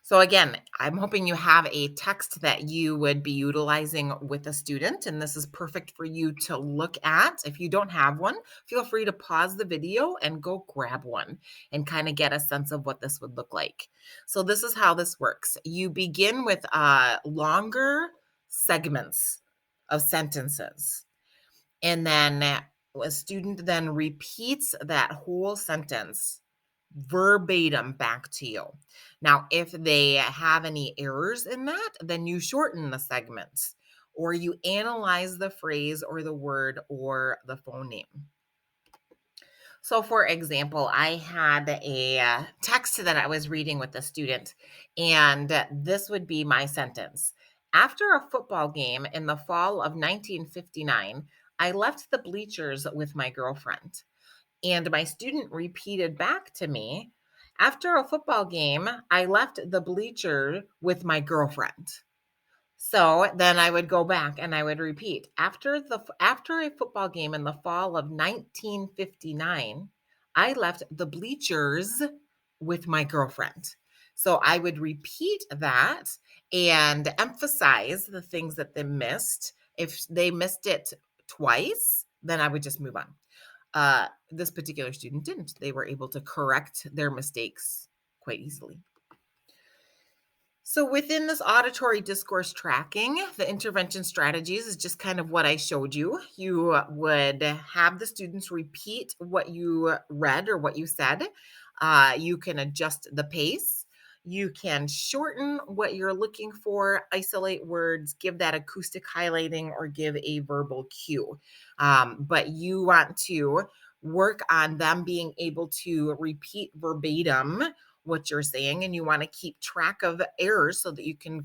So again, I'm hoping you have a text that you would be utilizing with a student, and this is perfect for you to look at. If you don't have one, feel free to pause the video and go grab one and kind of get a sense of what this would look like. So this is how this works. You begin with longer segments of sentences, and then a student then repeats that whole sentence verbatim back to you. Now, if they have any errors in that, then you shorten the segments or you analyze the phrase or the word or the phoneme. So, for example, I had a text that I was reading with a student, and this would be my sentence. After a football game in the fall of 1959, I left the bleachers with my girlfriend. And my student repeated back to me, after a football game, I left the bleacher with my girlfriend. So then I would go back and I would repeat, after a football game in the fall of 1959, I left the bleachers with my girlfriend. So I would repeat that and emphasize the things that they missed. If they missed it twice, then I would just move on. This particular student didn't. They were able to correct their mistakes quite easily. So within this auditory discourse tracking, the intervention strategies is just kind of what I showed you. You would have the students repeat what you read or what you said. You can adjust the pace. You can shorten what you're looking for, isolate words, give that acoustic highlighting, or give a verbal cue. But you want to work on them being able to repeat verbatim what you're saying, and you want to keep track of errors so that you can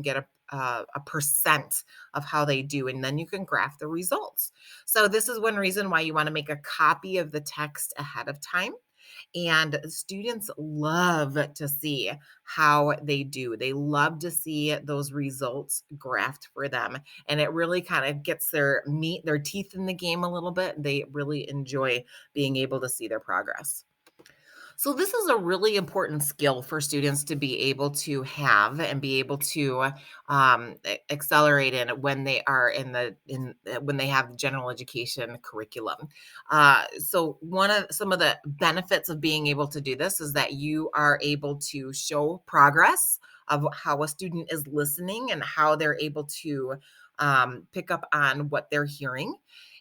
get a percent of how they do, and then you can graph the results. So this is one reason why you want to make a copy of the text ahead of time. And students love to see how they do. They love to see those results graphed for them. And it really kind of gets their teeth in the game a little bit. They really enjoy being able to see their progress. So this is a really important skill for students to be able to have and be able to accelerate in when they are when they have the general education curriculum. So some of the benefits of being able to do this is that you are able to show progress of how a student is listening and how they're able to pick up on what they're hearing.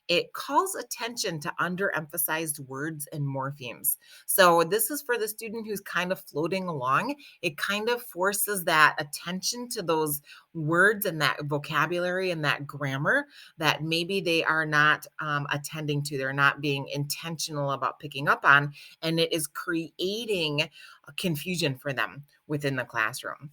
It calls attention to underemphasized words and morphemes. So this is for the student who's kind of floating along. It kind of forces that attention to those words and that vocabulary and that grammar that maybe they are not attending to. They're not being intentional about picking up on, and it is creating a confusion for them within the classroom.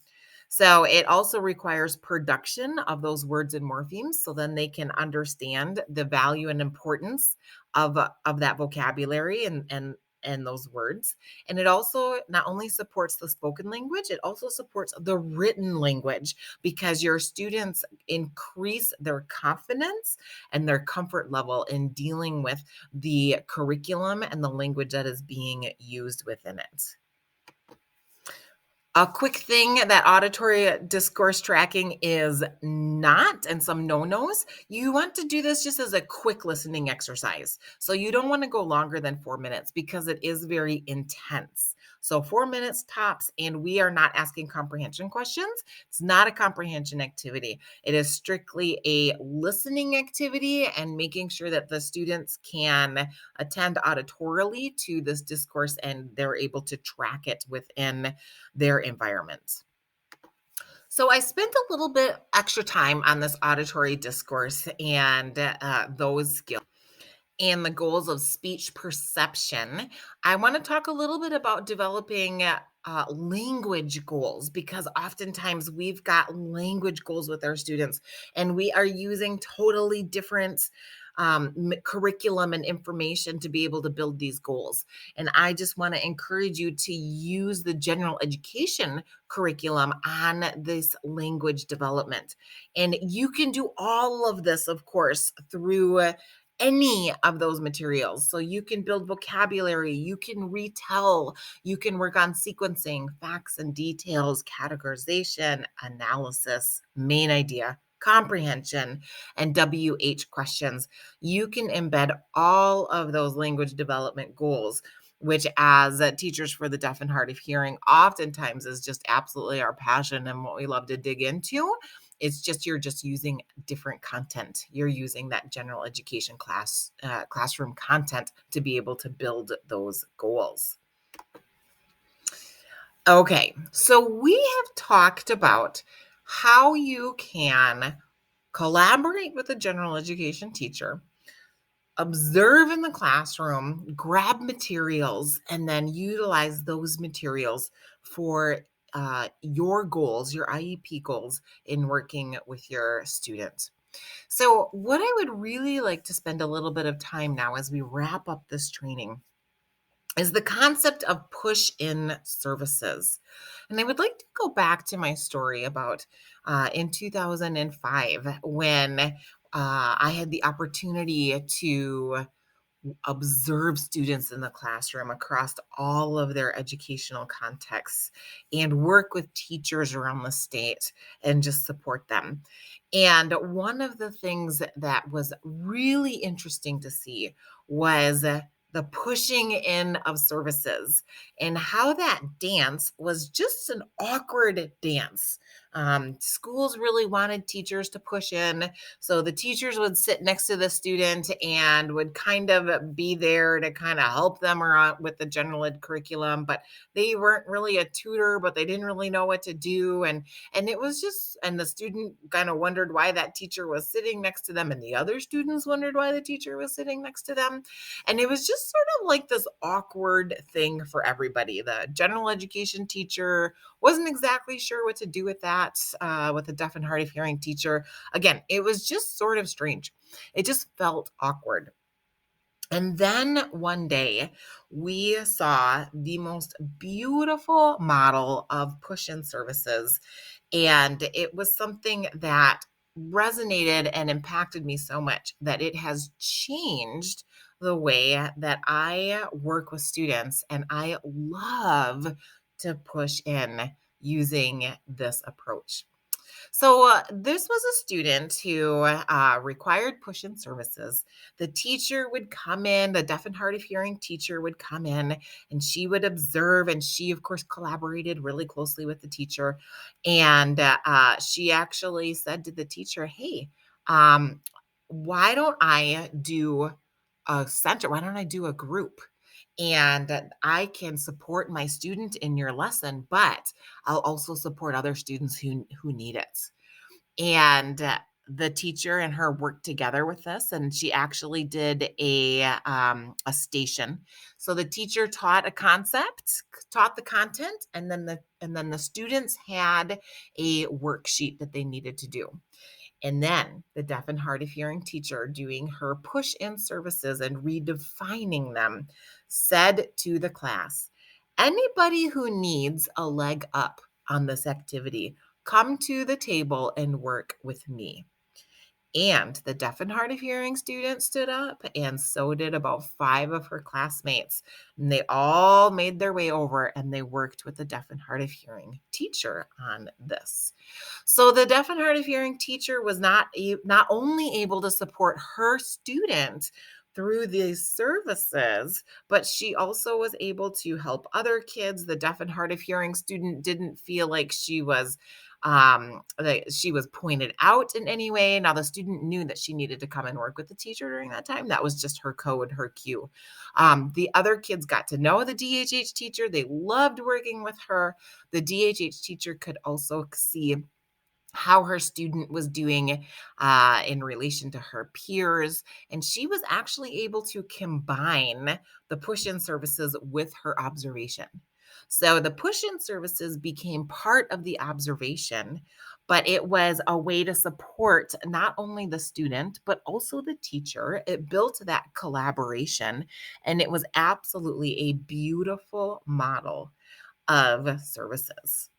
So it also requires production of those words and morphemes so then they can understand the value and importance of that vocabulary and those words. And it also not only supports the spoken language, it also supports the written language because your students increase their confidence and their comfort level in dealing with the curriculum and the language that is being used within it. A quick thing that auditory discourse tracking is not, and some no-nos, you want to do this just as a quick listening exercise. So you don't want to go longer than 4 minutes because it is very intense. So 4 minutes tops, and we are not asking comprehension questions. It's not a comprehension activity. It is strictly a listening activity and making sure that the students can attend auditorily to this discourse and they're able to track it within their environment. So I spent a little bit extra time on this auditory discourse and those skills and the goals of speech perception. I want to talk a little bit about developing language goals because oftentimes we've got language goals with our students and we are using totally different curriculum and information to be able to build these goals. And I just want to encourage you to use the general education curriculum on this language development. And you can do all of this, of course, through any of those materials. So you can build vocabulary, you can retell, you can work on sequencing, facts and details, categorization, analysis, main idea, comprehension, and WH questions. You can embed all of those language development goals, which as teachers for the deaf and hard of hearing, oftentimes is just absolutely our passion and what we love to dig into. It's just you're just using different content. You're using that general education classroom content to be able to build those goals. Okay, so we have talked about how you can collaborate with a general education teacher, observe in the classroom, grab materials, and then utilize those materials for your goals, your IEP goals in working with your students. So, what I would really like to spend a little bit of time now as we wrap up this training is the concept of push in services. And I would like to go back to my story about in 2005 when I had the opportunity to observe students in the classroom across all of their educational contexts and work with teachers around the state and just support them. And one of the things that was really interesting to see was the pushing in of services and how that dance was just an awkward dance. Schools really wanted teachers to push in, so the teachers would sit next to the student and would kind of be there to kind of help them around with the general ed curriculum, but they weren't really a tutor, but they didn't really know what to do. And it was just, and the student kind of wondered why that teacher was sitting next to them, and the other students wondered why the teacher was sitting next to them. And it was just sort of like this awkward thing for everybody. The general education teacher wasn't exactly sure what to do with that, with a deaf and hard of hearing teacher. Again, it was just sort of strange. It just felt awkward. And then one day we saw the most beautiful model of push-in services. And it was something that resonated and impacted me so much that it has changed the way that I work with students. And I love to push in using this approach. So, this was a student who required push-in services. The teacher would come in, the deaf and hard of hearing teacher would come in, and she would observe. And she, of course, collaborated really closely with the teacher. And she actually said to the teacher, "Hey, um, why don't I do a center? Why don't I do a group? And I can support my student in your lesson, but I'll also support other students who need it." And the teacher and her worked together with this, and she actually did a station. So the teacher taught a concept, taught the content, and then the students had a worksheet that they needed to do. And then the deaf and hard of hearing teacher, doing her push in services and redefining them, said to the class, "Anybody who needs a leg up on this activity, come to the table and work with me." And the deaf and hard of hearing student stood up, and so did about five of her classmates. And they all made their way over and they worked with the deaf and hard of hearing teacher on this. So the deaf and hard of hearing teacher was not only able to support her student through these services, but she also was able to help other kids. The deaf and hard of hearing student didn't feel like she was pointed out in any way. Now the student knew that she needed to come and work with the teacher during that time. That was just her code, her cue. The other kids got to know the DHH teacher. They loved working with her. The DHH teacher could also see how her student was doing in relation to her peers. And she was actually able to combine the push in services with her observation. So the push in services became part of the observation, but it was a way to support not only the student, but also the teacher. It built that collaboration, and it was absolutely a beautiful model of services.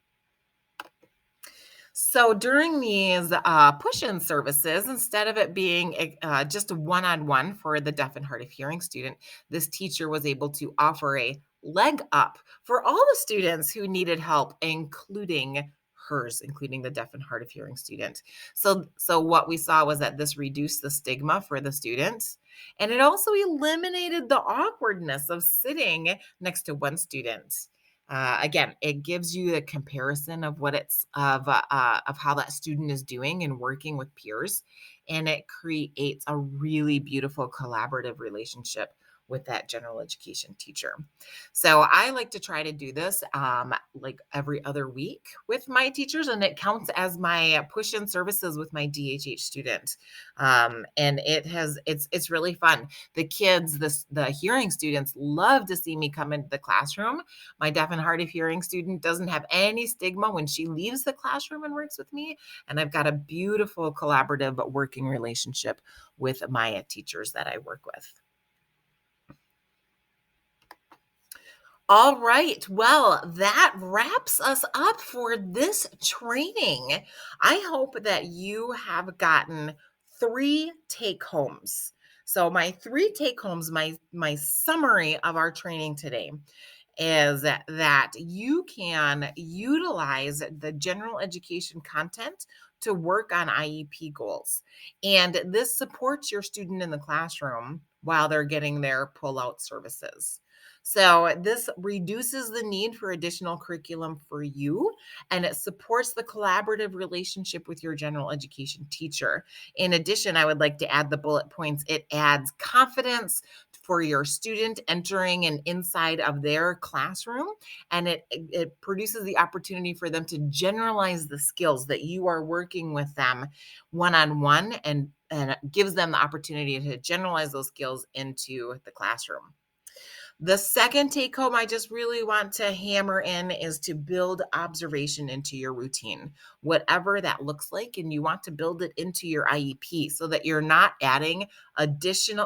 So during these push-in services, instead of it being just a one-on-one for the deaf and hard of hearing student, this teacher was able to offer a leg up for all the students who needed help, including hers, including the deaf and hard of hearing student. So what we saw was that this reduced the stigma for the students, and it also eliminated the awkwardness of sitting next to one student. Again, it gives you a comparison of what it's of how that student is doing and working with peers, and it creates a really beautiful collaborative relationship with that general education teacher. So I like to try to do this like every other week with my teachers, and it counts as my push-in services with my DHH student. And it's really fun. The kids, the hearing students love to see me come into the classroom. My deaf and hard of hearing student doesn't have any stigma when she leaves the classroom and works with me. And I've got a beautiful collaborative working relationship with my teachers that I work with. All right. Well, that wraps us up for this training. I hope that you have gotten 3 take homes. So my 3 take homes, my summary of our training today is that you can utilize the general education content to work on IEP goals. And this supports your student in the classroom while they're getting their pull-out services. So this reduces the need for additional curriculum for you, and it supports the collaborative relationship with your general education teacher. In addition, I would like to add the bullet points. It adds confidence for your student entering and inside of their classroom, and it produces the opportunity for them to generalize the skills that you are working with them one-on-one, and it gives them the opportunity to generalize those skills into the classroom. The second take home I just really want to hammer in is to build observation into your routine, whatever that looks like. And you want to build it into your IEP so that you're not adding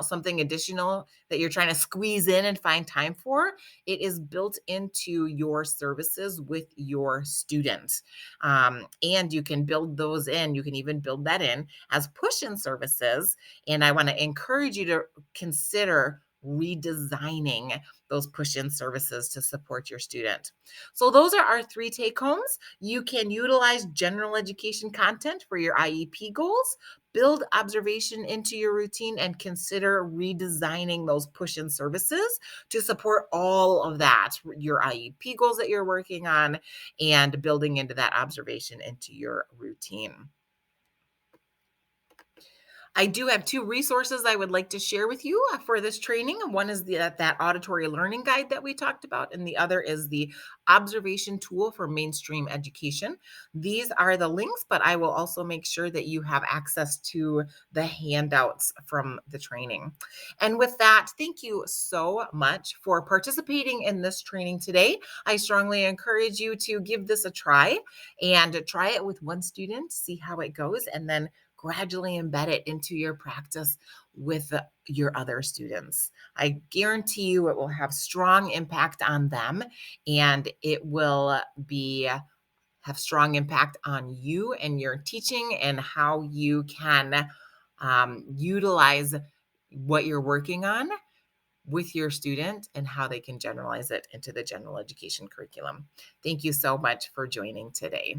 something additional that you're trying to squeeze in and find time for. It is built into your services with your students. And you can build those in. You can even build that in as push-in services. And I want to encourage you to consider redesigning those push-in services to support your student. So those are our 3 take homes. You can utilize general education content for your IEP goals, build observation into your routine, and consider redesigning those push-in services to support all of that, your IEP goals that you're working on, and building into that observation into your routine. I do have 2 resources I would like to share with you for this training. One is that auditory learning guide that we talked about, and the other is the observation tool for mainstream education. These are the links, but I will also make sure that you have access to the handouts from the training. And with that, thank you so much for participating in this training today. I strongly encourage you to give this a try and try it with one student, see how it goes, and then gradually embed it into your practice with your other students. I guarantee you it will have strong impact on them, and it will have strong impact on you and your teaching and how you can utilize what you're working on with your student and how they can generalize it into the general education curriculum. Thank you so much for joining today.